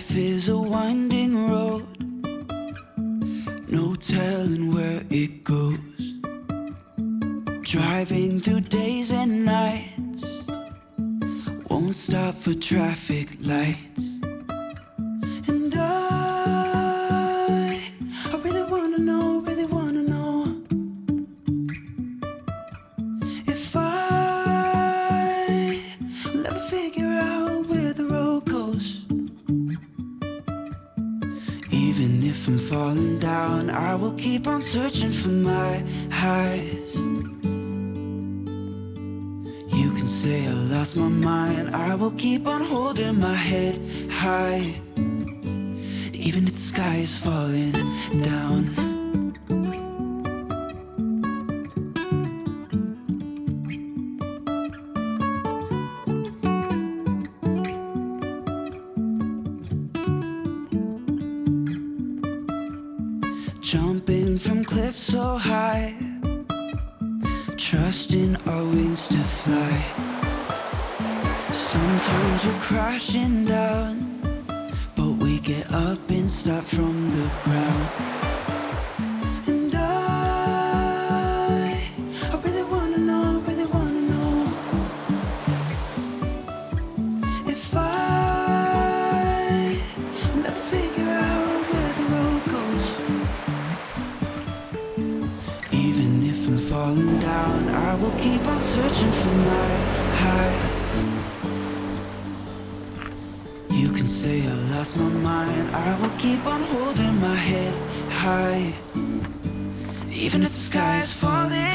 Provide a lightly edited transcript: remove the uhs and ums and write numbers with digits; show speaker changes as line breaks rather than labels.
Life is a winding road, no telling where it goes. Driving through days and nights, won't stop for traffic lights. And I really wanna know if I will ever figure out where the road goes. Even if I'm falling down, I will keep on searching for my highs. You can say I lost my mind, I will keep on holding my head high. Even if the sky is falling down. Jumping from cliffs so high, trusting our wings to fly. Sometimes we're crashing down, but we get up and start from the ground. And I really wanna know if I will ever figure out where the road goes. Even if I'm falling down, I will keep on searching for my highs. You can say I lost my mind, I will keep on holding my head high. Even if the sky is falling